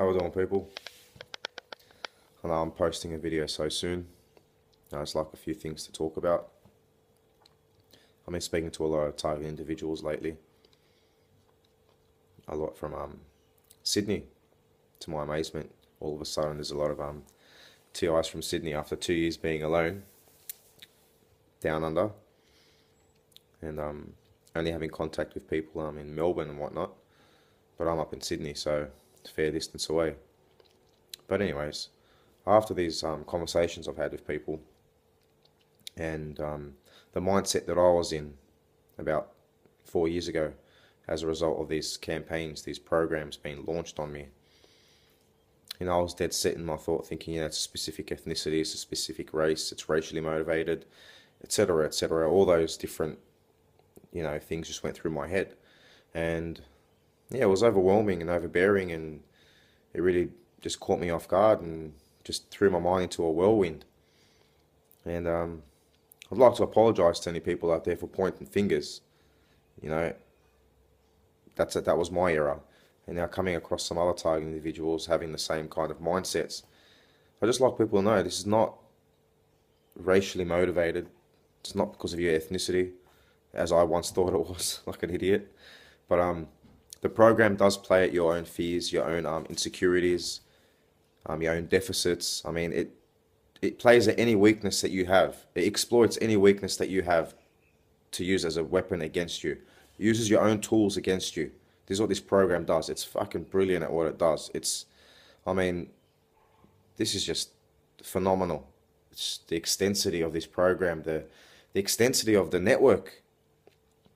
How are we doing, people? I know I'm posting a video so soon. There's like a few things to talk about. I've been speaking to a lot of target individuals lately. A lot from Sydney, to my amazement. All of a sudden, there's a lot of TIs from Sydney after 2 years being alone, down under, and only having contact with people in Melbourne and whatnot. But I'm up in Sydney, so it's a fair distance away. But anyways, after these conversations I've had with people, and the mindset that I was in about 4 years ago as a result of these campaigns, these programs being launched on me, I was dead set in my thought, thinking, it's a specific ethnicity, it's a specific race, it's racially motivated, etc., etc. All those different, things just went through my head, and yeah, it was overwhelming and overbearing, and it really just caught me off guard and just threw my mind into a whirlwind. And I'd like to apologise to any people out there for pointing fingers. That was my error. And now coming across some other target individuals having the same kind of mindsets, I just like people to know this is not racially motivated. It's not because of your ethnicity, as I once thought it was, like an idiot. But the program does play at your own fears, your own insecurities, your own deficits. I mean, it plays at any weakness that you have. It exploits any weakness that you have to use as a weapon against you. It uses your own tools against you. This is what this program does. It's fucking brilliant at what it does. This is just phenomenal. It's the extensity of this program, the extensity of the network,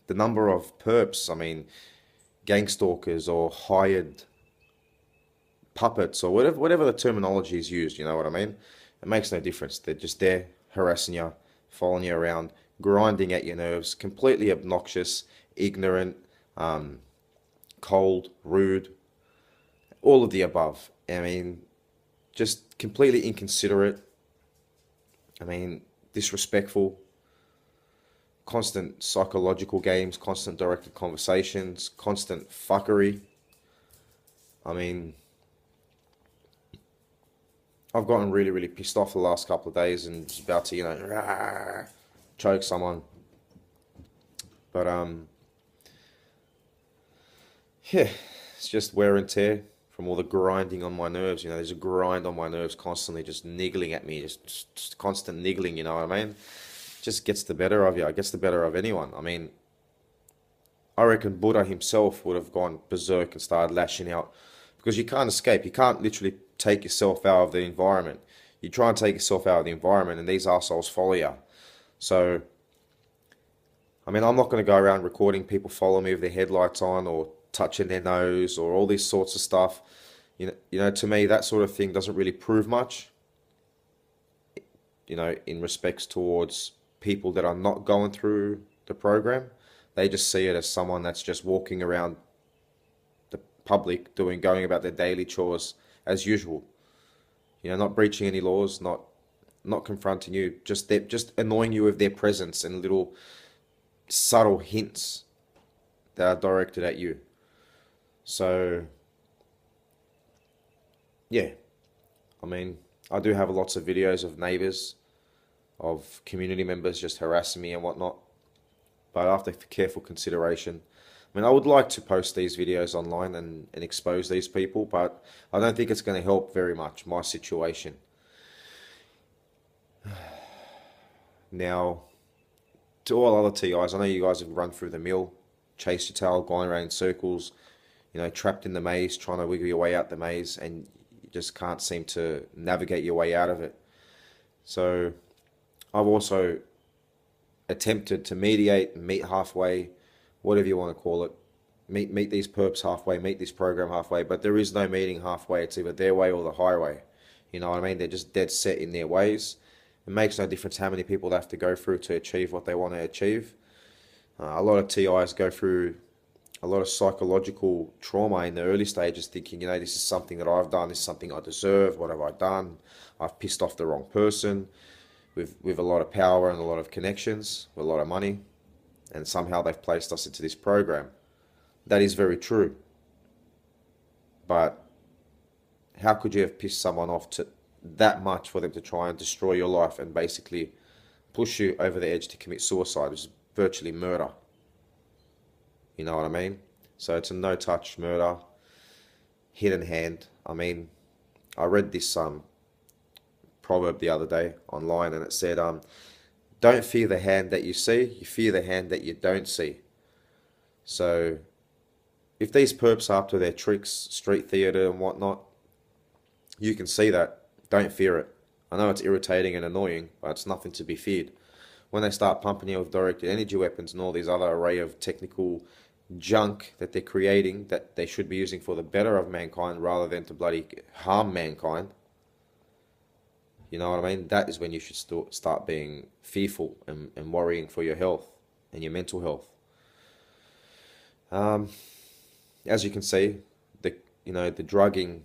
the number of perps, gangstalkers or hired puppets or whatever the terminology is used, you know what I mean? It makes no difference. They're just there harassing you, following you around, grinding at your nerves, completely obnoxious, ignorant, cold, rude, all of the above. Just completely inconsiderate. Disrespectful, constant psychological games, constant directed conversations, constant fuckery. I've gotten really, really pissed off the last couple of days and was about to, choke someone. But, yeah, it's just wear and tear from all the grinding on my nerves. There's a grind on my nerves constantly, just niggling at me, just constant niggling, you know what I mean? Just gets the better of you. It gets the better of anyone. I reckon Buddha himself would have gone berserk and started lashing out, because you can't escape. You can't literally take yourself out of the environment. You try and take yourself out of the environment and these assholes follow you. So, I'm not going to go around recording people follow me with their headlights on or touching their nose or all these sorts of stuff. To me, that sort of thing doesn't really prove much, in respects towards people that are not going through the program. They just see it as someone that's just walking around the public going about their daily chores as usual. Not breaching any laws, not confronting you, just annoying you with their presence and little subtle hints that are directed at you. So, yeah, I do have lots of videos of neighbours, of community members just harassing me and whatnot. But after careful consideration, I would like to post these videos online and expose these people, but I don't think it's going to help very much my situation. Now, to all other TIs, I know you guys have run through the mill, chased your tail, gone around in circles, trapped in the maze, trying to wiggle your way out the maze, and you just can't seem to navigate your way out of it. So, I've also attempted to mediate, meet halfway, whatever you want to call it. Meet these perps halfway, meet this program halfway, but there is no meeting halfway. It's either their way or the highway. You know what I mean? They're just dead set in their ways. It makes no difference how many people they have to go through to achieve what they want to achieve. A lot of TIs go through a lot of psychological trauma in the early stages, thinking, this is something that I've done, this is something I deserve, what have I done? I've pissed off the wrong person, with a lot of power and a lot of connections, with a lot of money, and somehow they've placed us into this program. That is very true. But how could you have pissed someone off to that much for them to try and destroy your life and basically push you over the edge to commit suicide, which is virtually murder. You know what I mean? So it's a no-touch murder, hidden hand. I mean, I read this proverb the other day online, and it said, don't fear the hand that you see, you fear the hand that you don't see. So if these perps are up to their tricks, street theatre and whatnot, you can see that. Don't fear it. I know it's irritating and annoying, but it's nothing to be feared. When they start pumping you with directed energy weapons and all these other array of technical junk that they're creating that they should be using for the better of mankind rather than to bloody harm mankind, you know what I mean? That is when you should start being fearful and worrying for your health and your mental health. As you can see, the drugging,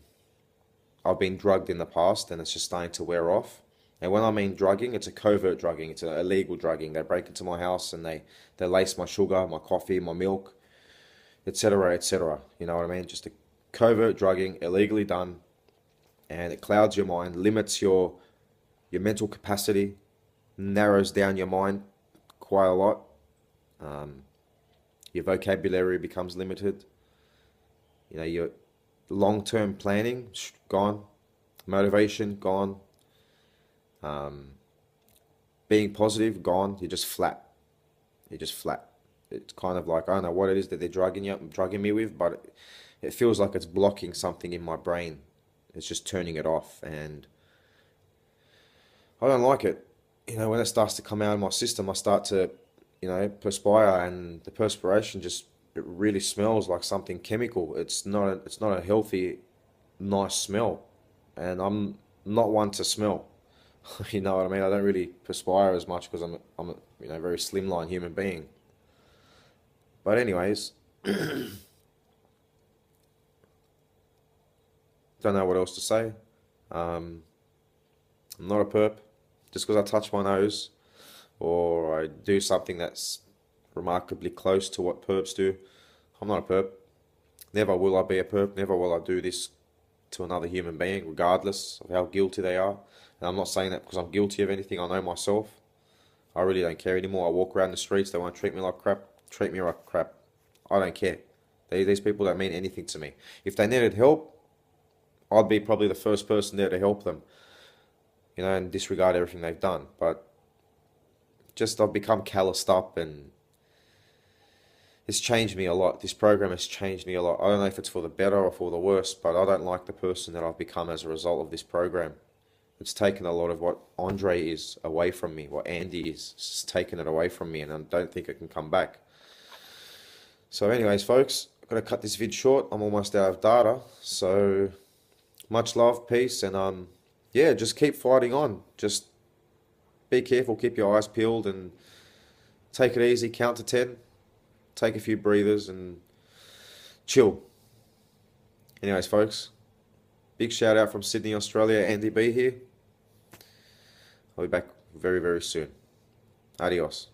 I've been drugged in the past and it's just starting to wear off. And when I mean drugging, it's a covert drugging, it's an illegal drugging. They break into my house and they lace my sugar, my coffee, my milk, etc., etc. You know what I mean? Just a covert drugging, illegally done, and it clouds your mind, limits your mental capacity, narrows down your mind quite a lot. Your vocabulary becomes limited. Your long-term planning gone, motivation gone, being positive gone. You're just flat. You're just flat. It's kind of like, I don't know what it is that they're drugging me with, but it feels like it's blocking something in my brain. It's just turning it off, and I don't like it. When it starts to come out of my system, I start to, perspire, and the perspiration it really smells like something chemical. It's not a healthy, nice smell, and I'm not one to smell. You know what I mean? I don't really perspire as much because I'm a very slimline human being. But anyways, don't know what else to say. I'm not a perp. Just because I touch my nose or I do something that's remarkably close to what perps do, I'm not a perp. Never will I be a perp. Never will I do this to another human being, regardless of how guilty they are. And I'm not saying that because I'm guilty of anything. I know myself. I really don't care anymore. I walk around the streets. They want to treat me like crap. Treat me like crap. I don't care. These people don't mean anything to me. If they needed help, I'd be probably the first person there to help them, and disregard everything they've done. But just I've become calloused up, and it's changed me a lot. This program has changed me a lot. I don't know if it's for the better or for the worse, but I don't like the person that I've become as a result of this program. It's taken a lot of what Andre is away from me, what Andy is. It's taken it away from me, and I don't think it can come back. So anyways, folks, I'm going to cut this vid short. I'm almost out of data. So much love, peace, and yeah, just keep fighting on. Just be careful, keep your eyes peeled, and take it easy, count to 10, take a few breathers, and chill. Anyways, folks, big shout out from Sydney, Australia, Andy B here. I'll be back very, very soon. Adios.